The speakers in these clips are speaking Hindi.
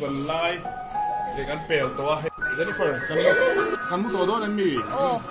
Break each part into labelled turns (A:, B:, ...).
A: Wallahi. Dia kan pel tua. Jennifer, kamu todo dan mi.
B: Oh.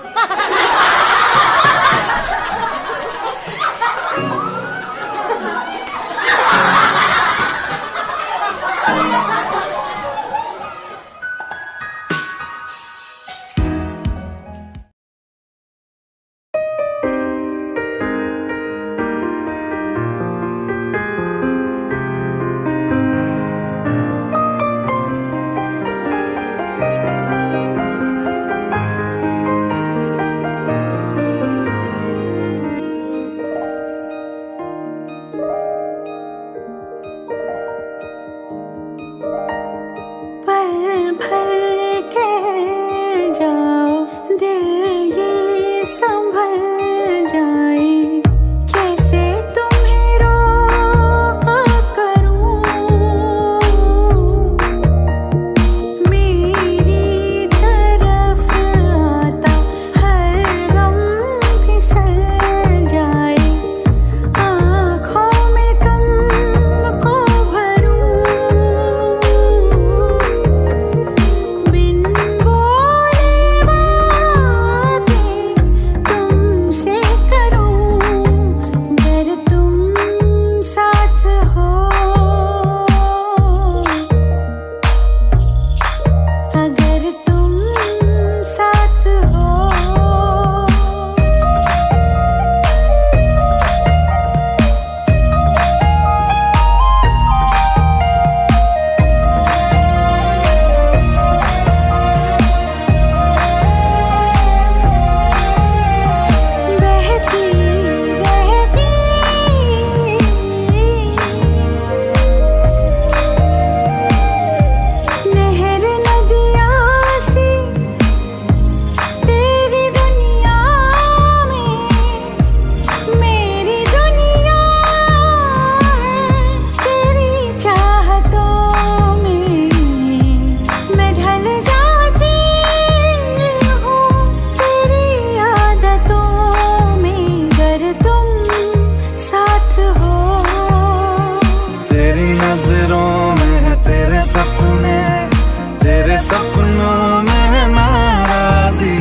C: सपनों में नाराजी,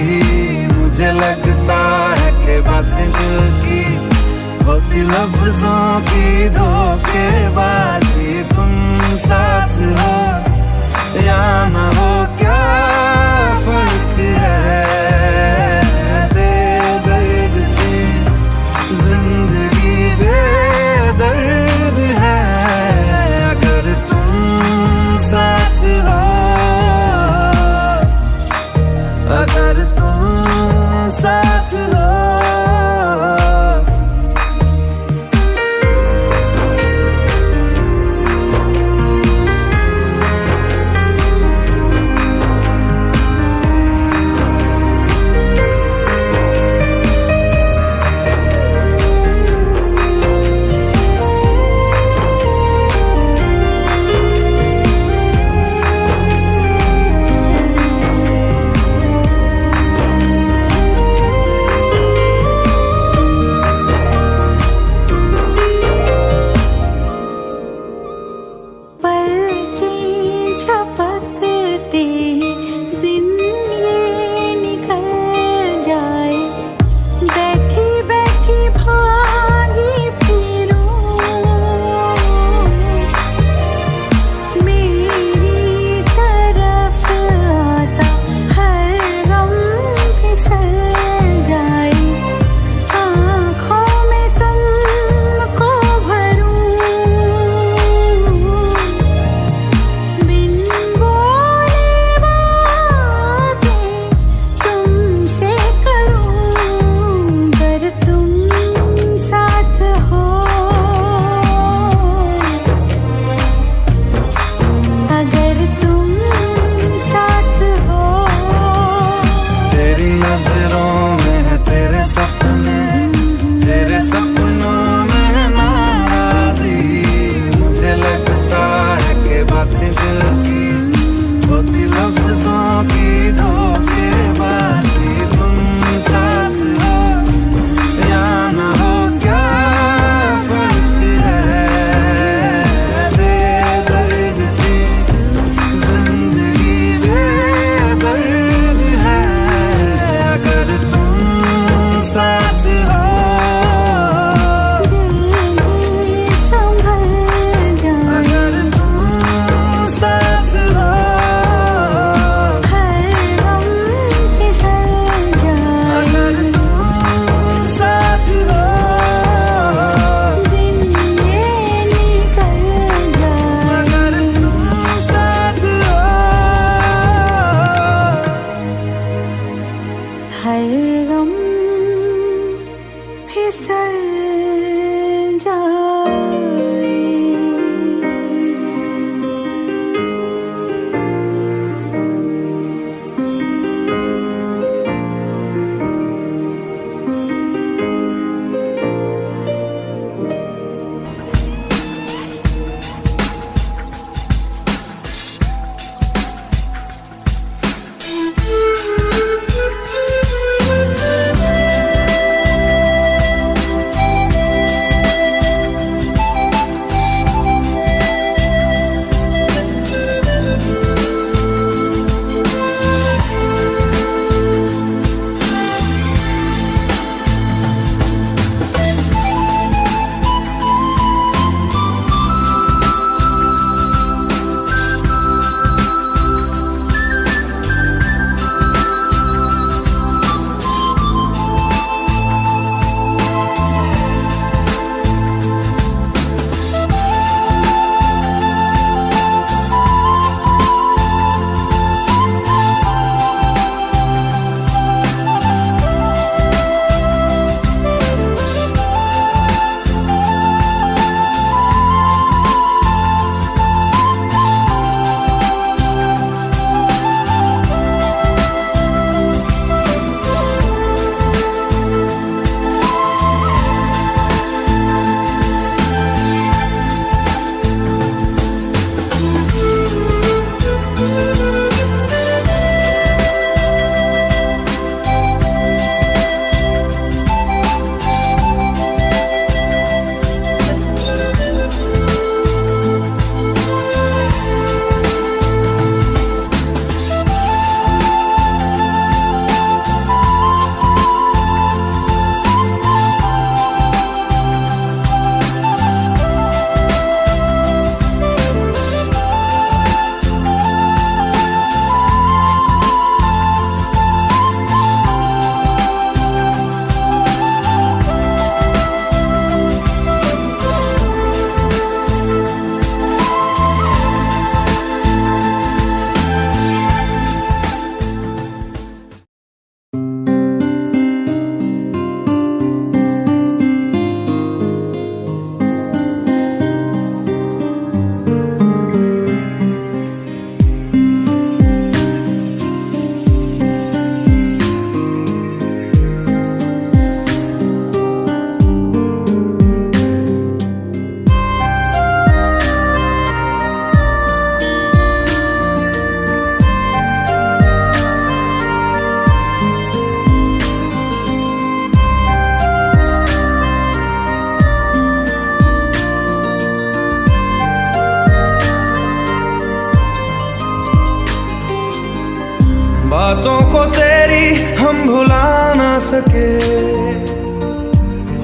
C: मुझे लगता है कि बातें दिल की होती लफ्जों की धोखेबाजी। तुम साथ हो या ना हो क्या फर्क है, बेदर्द थी जिंदगी बेदर्द है। अगर तुम साथ हो, अगर तुम साथ हो। बातों को तेरी हम भुला ना सके,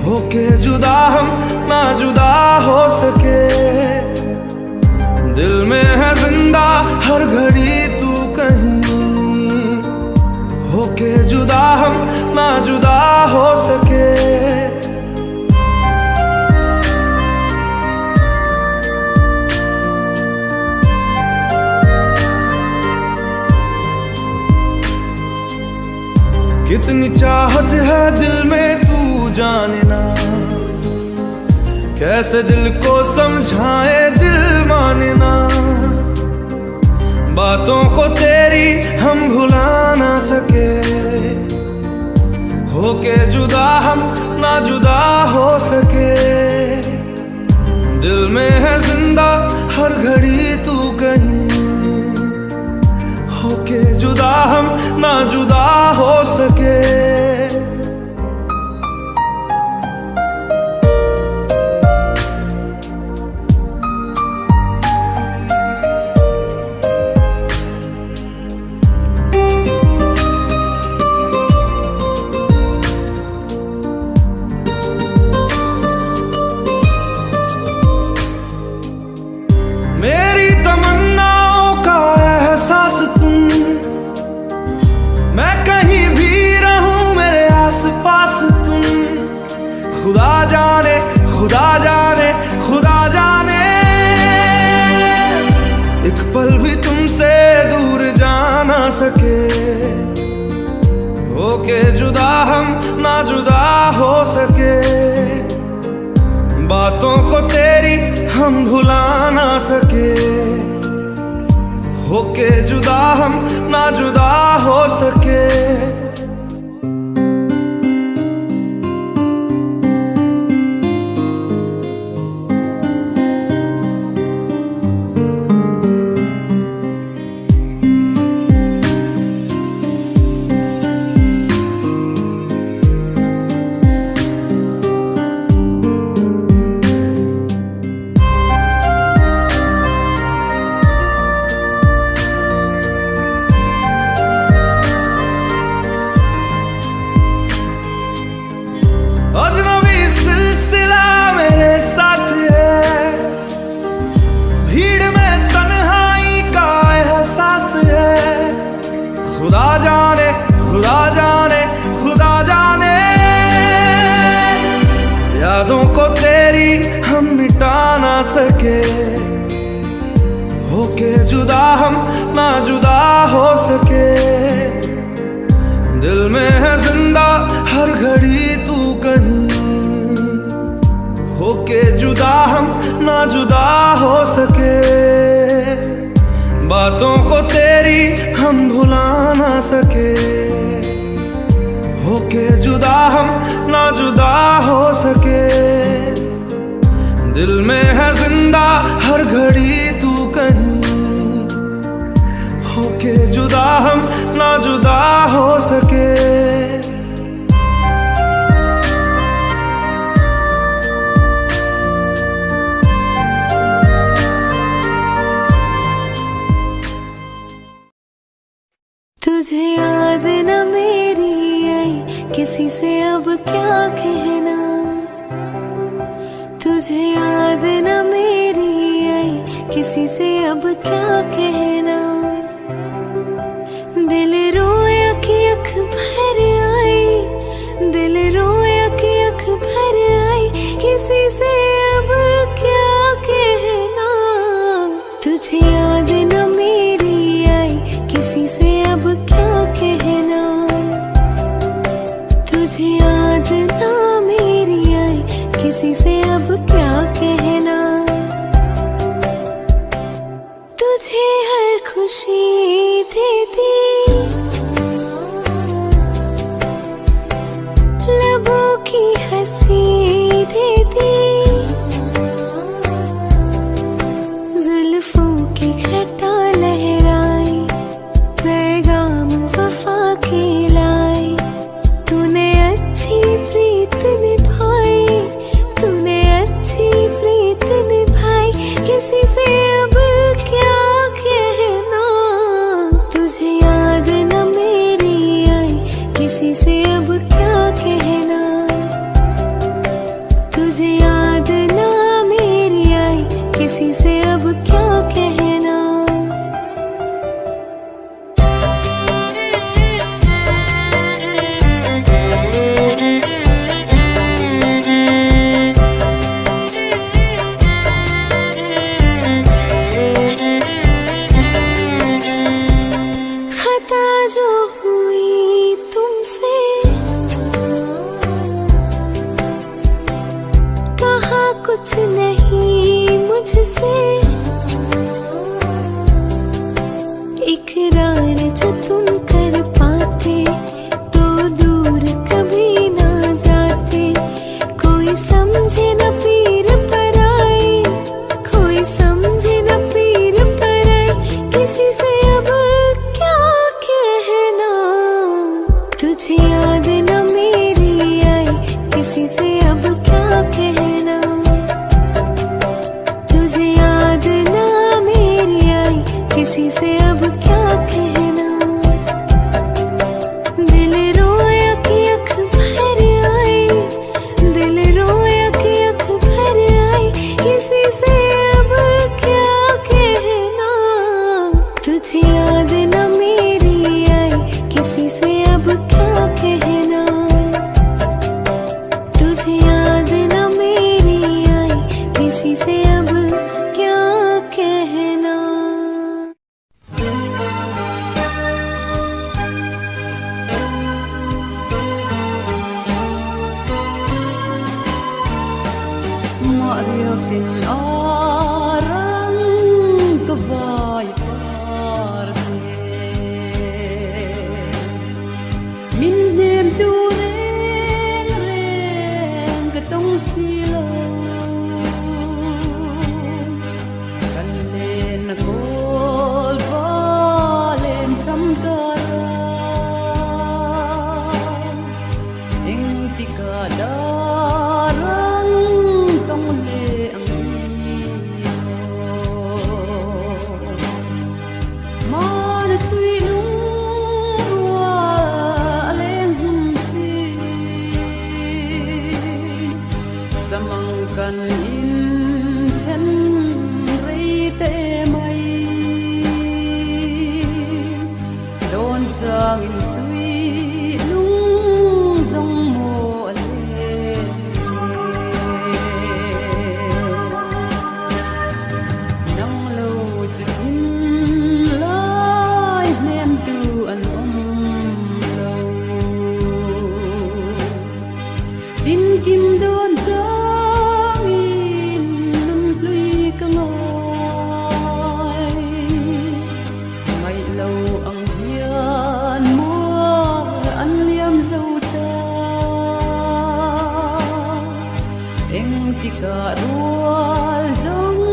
C: होके जुदा हम ना जुदा हो सके। दिल में है जिंदा हर घड़ी तू कहीं, होके जुदा हम ना जुदा हो सके। कितनी चाहत है दिल में तू जाने ना, कैसे दिल को समझाए दिल माने ना। बातों को तेरी हम भुला ना सके, होके जुदा हम ना जुदा हो सके। दिल में है जिंदा हर घड़ी तू कहीं, होके जुदा हम ना जुदा हो सके। मेरी तमन्नाओं का एहसास तुम, मैं कहीं भी रहूं मेरे आस पास तुम। खुदा जाने खुदा जाने खुदा जाने, एक पल भी तुमसे दूर जा ना सके, होके जुदा हम ना जुदा हो सके। बातों को तेरी हम भुला ना सके, होके जुदा हम ना जुदा हो सके। अजनबी सिलसिला मेरे साथ है, भीड़ में तन्हाई का एहसास है। खुदा जाने खुदा जाने खुदा जाने, यादों को तेरी हम मिटा ना सके, होके जुदा हम ना जुदा हो सके। दिल में है जिंदा हर घड़ी तू कहीं, होके जुदा हम ना जुदा हो सके। बातों को तेरी हम भुला ना सके, होके जुदा हम ना जुदा हो सके। दिल में है जिंदा हर घड़ी तू कहीं, होके जुदा हम ना जुदा हो सके।
B: तुझे याद न मेरी आई, किसी से अब क्या कहना। तुझे याद न मेरी आई, किसी से अब क्या कहना। दिल रोया कि अख भर आई, दिल रोया कि अख भर आई, किसी से अब क्या कहना। तुझे याद न मेरी आई, किसी से अब क्या कहना। तुझे याद ना मेरी आई, किसी से अब क्या कहना। तुझे हर खुशी देती, लबों की हंसी देती, जुल्फों की घटा लहराई, पैगाम वफा के लाई। तूने अच्छी प्रीत निभाई, तूने अच्छी प्रीत निभाई, किसी से अब क्या कहना। तुझे याद न अब क्या कहना, दिल रोया कि अख भर आई, दिल रोया कि अख भर आई, किसी से अब क्या कहना, तुझे याद न मेरी आई, किसी से अब क्या कहना, तुझे याद न मेरी आई, किसी से अब क्या कहना।
D: Maafin orang kebaikan, minjem dureng ketong silang, kanlen kol balen samkara, ing tikadaran tong le ang iyo, manasui nurwa aleng humsin, samangkan inhen reite mai, don jangin tui nung zong mo aleng, nang lo chkin lai nem tu an lo, tin kim don jangin nun lui ka ngai, ngay lâu ang hiền mua ăn liêm dâu ta, em thì cả đua giống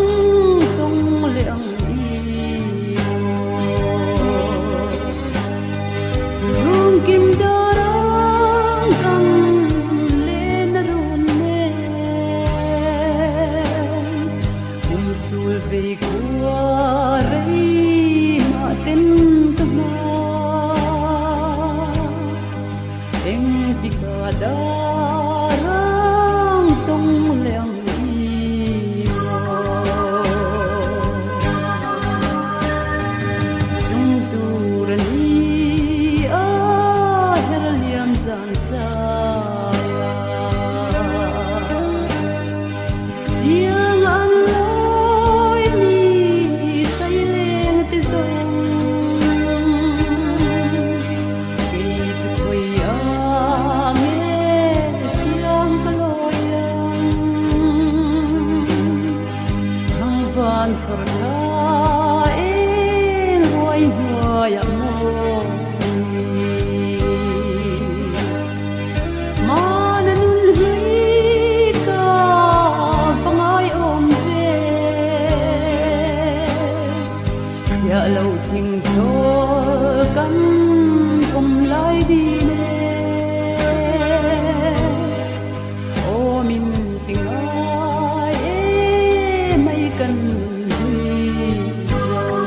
D: không liang yêu, dung kim darang kang lên run men, sul về qua rây mà tên tâm em thì cả darang tông liang yêu, dung tu rani a her liam zan saya, siang an loi ni say lên te zong, khi tu koi ange siang kaloyang, hang van sorta en hoy hoy amor, mananul hui ka pangay om ve, ya lâu thình thol kan kum lai di ne, o min ting ai e mai kan hui zong.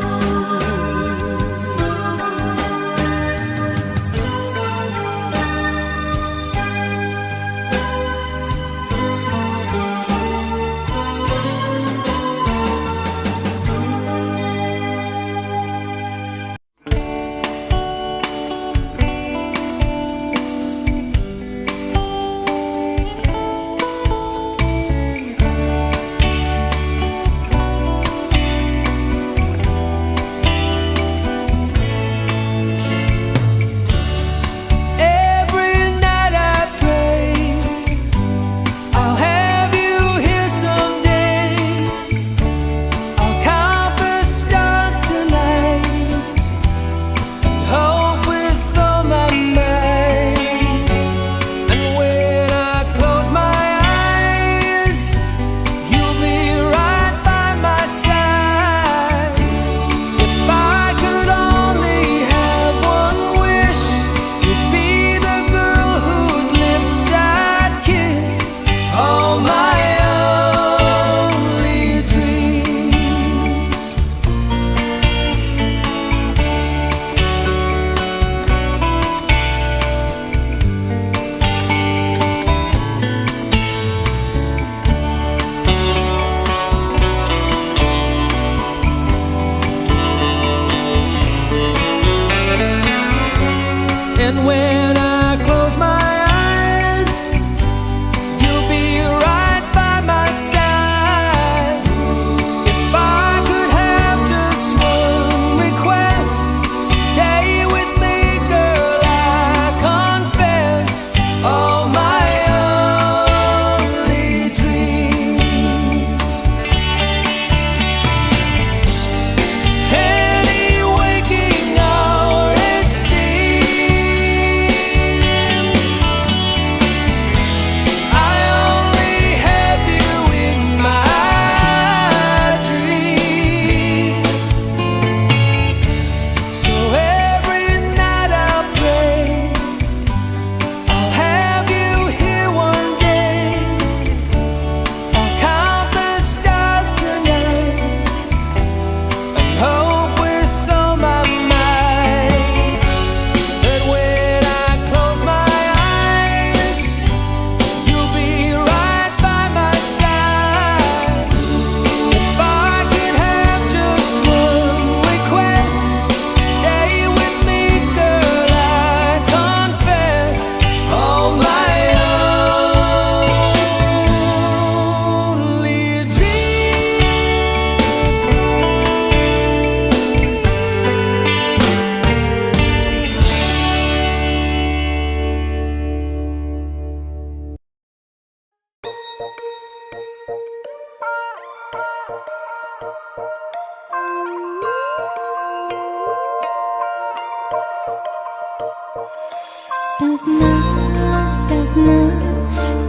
B: तब ना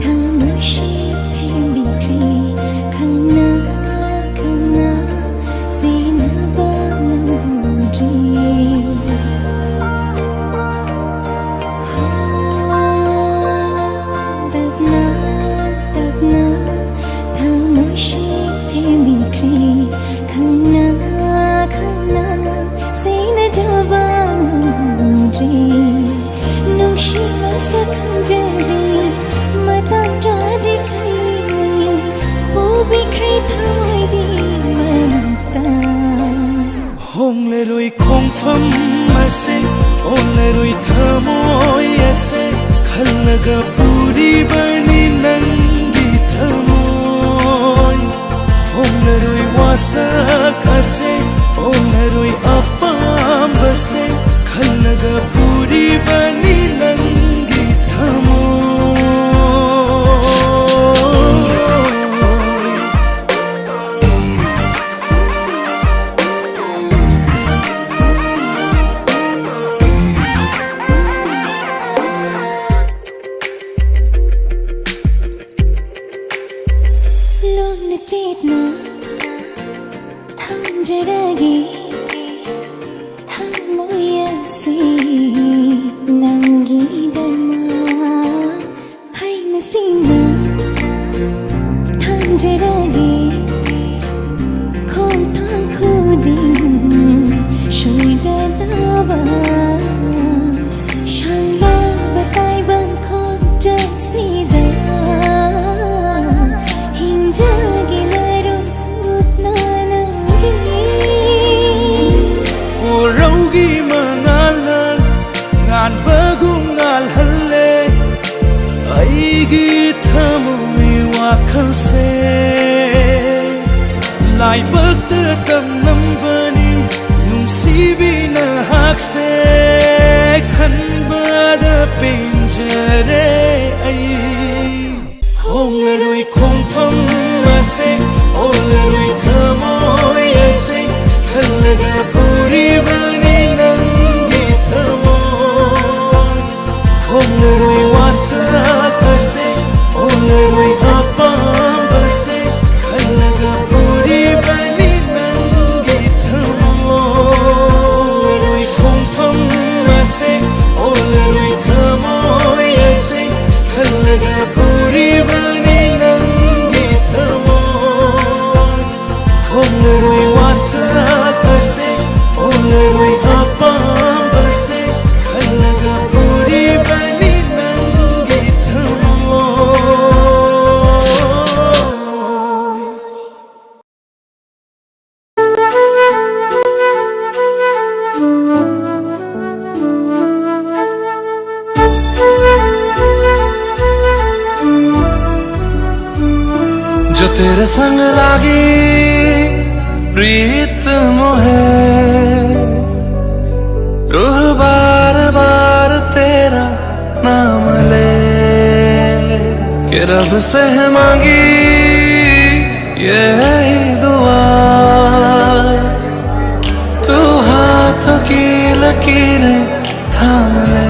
B: खामोशी थे बिखरी खाना सीना बामूरी तब ना खामोशी थे बिखरी खाना सीना बामूरी नौशीला सखंजरी मता जारी खरी वो बिखरी थाई दी मनता
C: होंले रुई खोंफम असे होंले रुई थमोय असे खलगा पूरी बनी नंगी थमोय होंले रुई वासक असे होंले रुई अपाम बसे खलगा पूरी बनी नंगी
B: लोन चेतना थम जरगी थमोयसी नंगी दमा है नसीना थम जरगी खोम थां खुदिन शुइदा दावा शांगा बताई बन खोम जैसी दया हिंजागी नरुम उतना नंगी
C: Raugi mangalan ngan bagungal halle aigi thamoi wakhal se lai bakta tam nam bani nungsibi na hak se khan bada pinjare ai hong leroi khong pham ase hong leroi thamoi ase खलगा पूरी बनी नंगी थमोय होंले रुई वासक असे होंले रुई अपाम बसे खलगा पूरी बनी नंगी थमोय रुई खोंफम असे होंले रुई थमोय असे खलगा पूरी बनी नंगी थमोय होंले रुई वासक असे होंले रुई अपाम बसे खलगा पूरी बनी नंगी थमोय जो तेरे संग लागी प्रीत मोहे रूह बार बार तेरा नाम ले कि रब से है मांगी यही दुआ तू हाथों की लकीरें थाम ले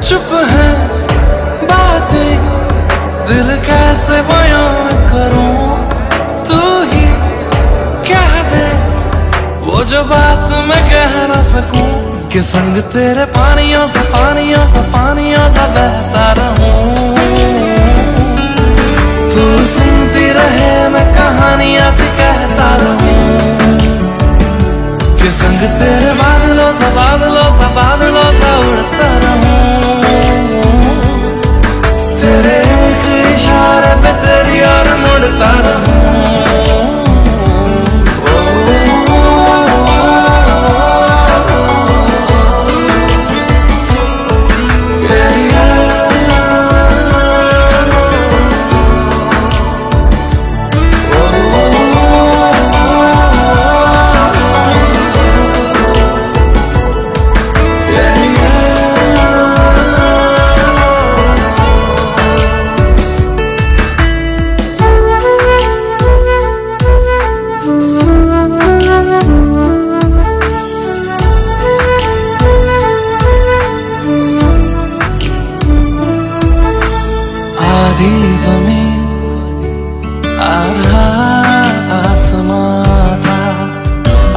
C: चुप है बातें दिल कैसे बयां करूं तू ही कह दे वो जो बात मैं कह ना सकूं कि संग तेरे पानियों सा बहता रहूं तू सुनती रहे मैं कहानियां से कहता रहूं कि संग तेरे बादलों सा उड़ता रहूं तेरे एक इशारे पे तेरी और मुड़ता रहूं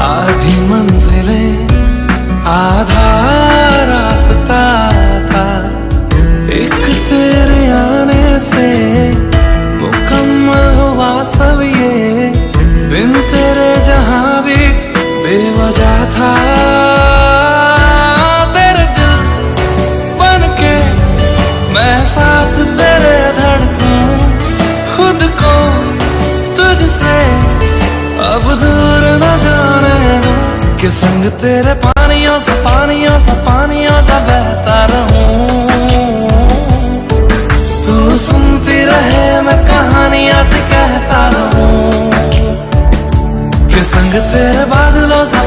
C: आधी मंजिलें आधा रास्ता था, एक तेरे आने से मुकम्मल हुआ सब ये, बिन तेरे जहां भी बेवजह था। तेरे दिल बन के मैं साथ तेरे धड़कूं, खुद को तुझसे अब दूर न जाने दूं, कि संग तेरे पानियों सा बहता रहूं। तू सुनती रहे मैं कहानियां से कहता रहूं, कि संग तेरे बादलों सा